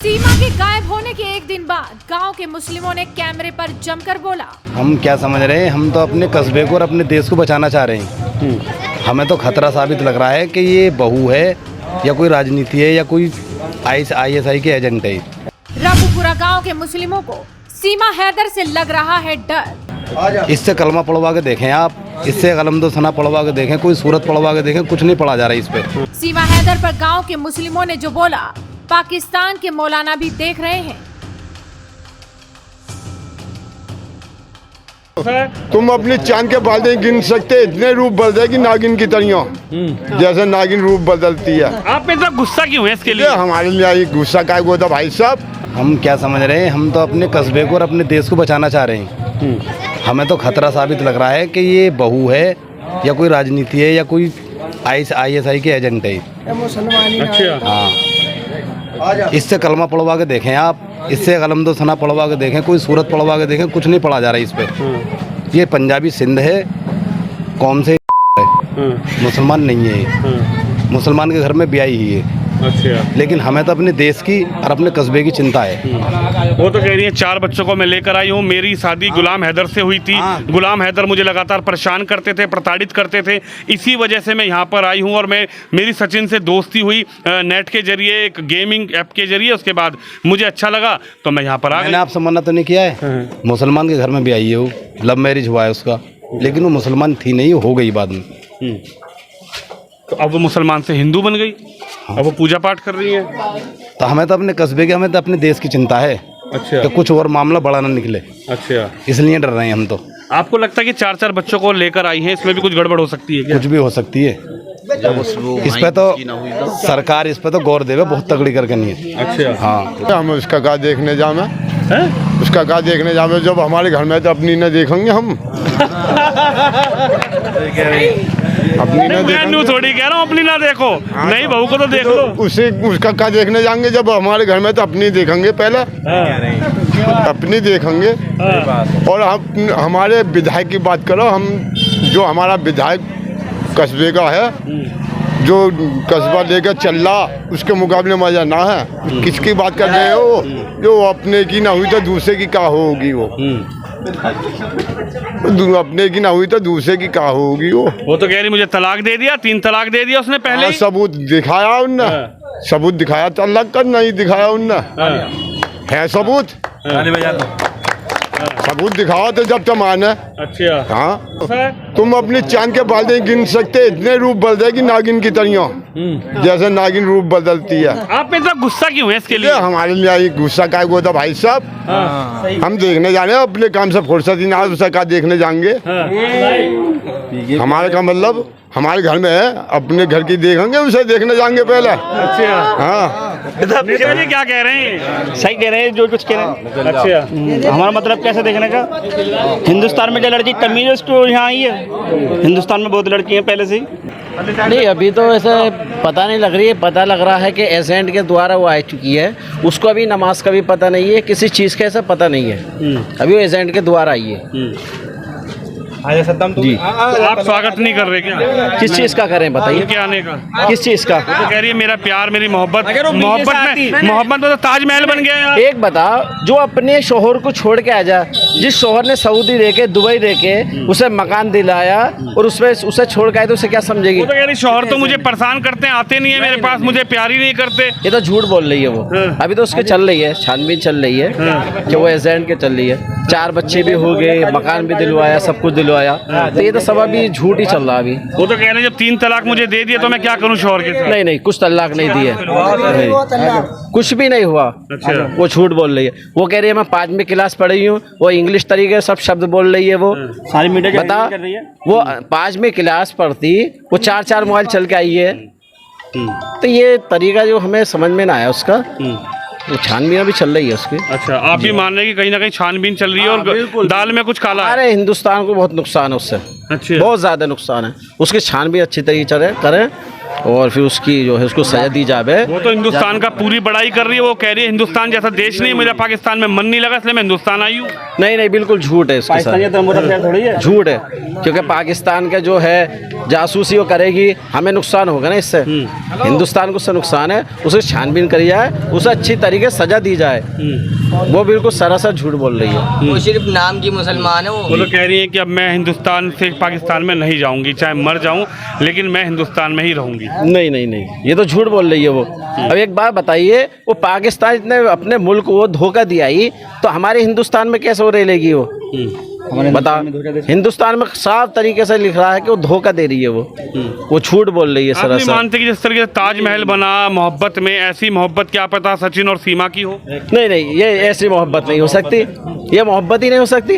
सीमा के गायब होने के एक दिन बाद गांव के मुस्लिमों ने कैमरे पर जमकर बोला, हम क्या समझ रहे हैं, हम तो अपने कस्बे को और अपने देश को बचाना चाह रहे हैं। हमें तो खतरा साबित लग रहा है कि ये बहू है या कोई राजनीति है या कोई ISI के एजेंट है। रामपुरा गांव के मुस्लिमों को सीमा हैदर से लग रहा है डर। इससे कलमा पढ़वा के देखें आप, इससे कलम सना पढ़वा के देखें, कोई सूरत पढ़वा के देखें, कुछ नहीं पढ़ा जा रहा है इस पे। सीमा हैदर पर गांव के मुस्लिमों ने जो बोला, पाकिस्तान के मौलाना भी देख रहे हैं। तुम अपनी चांद के बाल गिन सकते, इतने रूप बदलेगी नागिन की तरह, जैसे नागिन रूप बदलती है। आप में इतना गुस्सा क्यों है इसके लिए? हमारे लिए ये गुस्सा का वो था भाई साहब। हम क्या समझ रहे हैं, हम तो अपने कस्बे को और अपने देश को बचाना चाह रहे हैं। हमें तो खतरा साबित लग रहा है कि ये बहू है या कोई राजनीति है या कोई ISI के एजेंट है। अच्छा, हाँ, इससे कलमा पढ़वा के देखें आप, इससे कलम सना पढ़वा के देखें, कोई सूरत पढ़वा के देखें, कुछ नहीं पढ़ा जा रहा है इस पे। ये पंजाबी सिंध है, कौन से है, मुसलमान नहीं है, मुसलमान के घर में ब्याही ही है। अच्छा, लेकिन हमें तो अपने देश की और अपने कस्बे की चिंता है। वो तो कह रही है 4 बच्चों को मैं लेकर आई हूँ, मेरी शादी गुलाम हैदर से हुई थी। गुलाम हैदर मुझे लगातार परेशान करते थे, प्रताड़ित करते थे, इसी वजह से मैं यहाँ पर आई हूँ। और मेरी सचिन से दोस्ती हुई नेट के जरिए, एक गेमिंग ऐप के जरिए। उसके बाद मुझे अच्छा लगा तो मैं यहाँ पर आ मैंने आपसे मना तो नहीं किया है, मुसलमान के घर में भी आई है, वो लव मैरिज हुआ है उसका, लेकिन वो मुसलमान थी नहीं, हो गई बाद में। तो अब वो मुसलमान से हिंदू बन गई, अब वो पूजा पाठ कर रही है। तो हमें तो अपने कस्बे की, हमें तो अपने देश की चिंता है। अच्छा, कि कुछ और मामला बड़ा ना निकले, अच्छा, इसलिए डर रहे हैं हम तो। आपको लगता है कि 4 बच्चों को लेकर आई हैं, इसमें भी कुछ गड़बड़ हो सकती है क्या? कुछ भी हो सकती है। इस पे तो सरकार इस पे तो गौर देवे, बहुत तगड़ी करके नहीं है। अच्छा, हाँ, हम उसका क्या देखने जामे, उसका क्या देखने जामे, जब हमारे घर में तो अपनी न देखेंगे हम। अपनी न मैं न्यू थोड़ी कह रहा हूँ अपनी ना देखो, नहीं बहू को तो देख लो। उसे उसका क्या देखने जाएंगे, जब हमारे घर में तो अपनी देखेंगे पहले, अपनी देखेंगे। और हम हमारे विधायक की बात करो, हम जो हमारा विधायक कस्बे का है, जो कस्बा लेकर चल रहा, उसके मुकाबले मजा ना है। किसकी बात कर रहे हो? जो अपने की ना हुई तो दूसरे की क्या होगी वो? अपने की ना हुई तो दूसरे की क्या होगी वो तो कह रही मुझे तलाक दे दिया, 3 तलाक दे दिया उसने पहले ही। सबूत दिखाया उनने, सबूत दिखाया, तलाक कर नहीं दिखाया उनने, है सबूत, सबूत दिखाओ तो जब तक माने। अच्छा, हाँ, तुम अपनी चांद के बाल गिन सकते, इतने रूप बदलेगी नागिन की तरह, जैसे नागिन रूप बदलती है। आप में इतना गुस्सा क्यों है इसके लिए? हमारे लिए ये गुस्सा का वो था भाई साहब। हम देखने जा रहे हैं, अपने काम से फुर्सत ही ना, उसका क्या देखने जाएंगे? हमारे का मतलब हमारे घर में है, अपने घर की देखेंगे, उसे देखने जाएंगे पहले। अच्छा, हाँ, ये क्या कह रहे हैं? सही कह रहे हैं, जो कुछ कह रहे हैं। अच्छा, हमारा मतलब कैसे देखने का, हिंदुस्तान में जो लड़की तमीज तो यहाँ आई है, हिंदुस्तान में बहुत लड़की हैं पहले से ही। नहीं, अभी तो ऐसे पता नहीं लग रही है, पता लग रहा है कि एजेंट के द्वारा वो आ चुकी है। उसको अभी नमाज का भी पता नहीं है, किसी चीज़ का ऐसा पता नहीं है, अभी वो एजेंट के द्वारा आई है। जी, तो आप स्वागत नहीं कर रहे क्या? किस चीज़ का करें बताइए, उनके आने का? किस चीज़ का? तो कह रही है मेरा प्यार, मेरी मोहब्बत में तो ताजमहल बन गया यार। एक बता, जो अपने शोहर को छोड़ के आ जा, जिस शोहर ने सऊदी रह के, दुबई रह के उसे मकान दिलाया और उसमें उसे छोड़ के आए, तो उसे क्या समझेगी? वो तो कह रही शोहर तो मुझे परेशान करते हैं, आते नहीं है मेरे पास, मुझे प्यार ही नहीं करते। ये तो झूठ बोल रही है वो। अभी तो उसके चल रही है, छानबीन चल रही है कि वो एजेंट के चल रही है। 4 बच्चे भी हो गए, मकान भी दिलवाया, सब कुछ दिलवाया, तो ये तो सब अभी झूठ ही चल रहा अभी। वो तो कह रहे हैं जब 3 तलाक मुझे दे दिए तो मैं क्या करूं शोहर के साथ? नहीं नहीं, कुछ तलाक नहीं दिए, कुछ भी नहीं हुआ। अच्छा, वो झूठ बोल रही है। वो कह रही है मैं 5वीं क्लास पढ़ी हूँ, वो इंग्लिश तरीके सब शब्द बोल रही है। वो सारी मीडिया बता, वो 5वीं क्लास पढ़ती, वो 4 मोबाइल चल के आई है। तो ये तरीका जो हमें समझ में ना आया उसका, वो छानबीन भी चल रही है उसकी। अच्छा, आप भी मान रहे हैं कि कहीं ना कहीं छानबीन चल रही है और दाल में कुछ काला है? अरे हिंदुस्तान को बहुत नुकसान है उससे, अच्छा, बहुत ज़्यादा नुकसान है। उसकी छानबीन अच्छी तरीके करें और फिर उसकी जो है उसको सजा दी जाए। वो तो हिंदुस्तान का पूरी बड़ाई कर रही है, वो कह रही है हिंदुस्तान जैसा देश नहीं, मेरा पाकिस्तान में मन नहीं लगा इसलिए मैं हिंदुस्तान आई हूँ। नहीं नहीं, बिल्कुल झूठ है इसके साथ, झूठ है। क्योंकि पाकिस्तान का जो है जासूसी वो करेगी, हमें नुकसान होगा ना इससे। हिंदुस्तान को उससे नुकसान है, उसे छानबीन करी जाए, उसे अच्छी तरीके से सजा दी जाए। वो बिल्कुल सरासर झूठ बोल रही है। वो सिर्फ नाम की मुसलमान है। वो लोग कह रही हैं कि अब मैं हिंदुस्तान से पाकिस्तान में नहीं जाऊंगी, चाहे मर जाऊं लेकिन मैं हिंदुस्तान में ही रहूंगी। नहीं नहीं नहीं, ये तो झूठ बोल रही है वो। अब एक बात बताइए, वो पाकिस्तान इतने अपने मुल्क को धोखा दिया ही, तो हमारे हिंदुस्तान में कैसे वो रह लेगी वो? बता, हिंदुस्तान में साफ तरीके से लिख रहा है कि वो धोखा दे रही है, वो झूठ बोल रही है आप नहीं सरासर। मानते कि जिस तरीके से ताजमहल बना मोहब्बत में, ऐसी मोहब्बत क्या पता सचिन और सीमा की हो? नहीं नहीं, ये ऐसी मोहब्बत नहीं हो सकती, ये मोहब्बत ही नहीं हो सकती।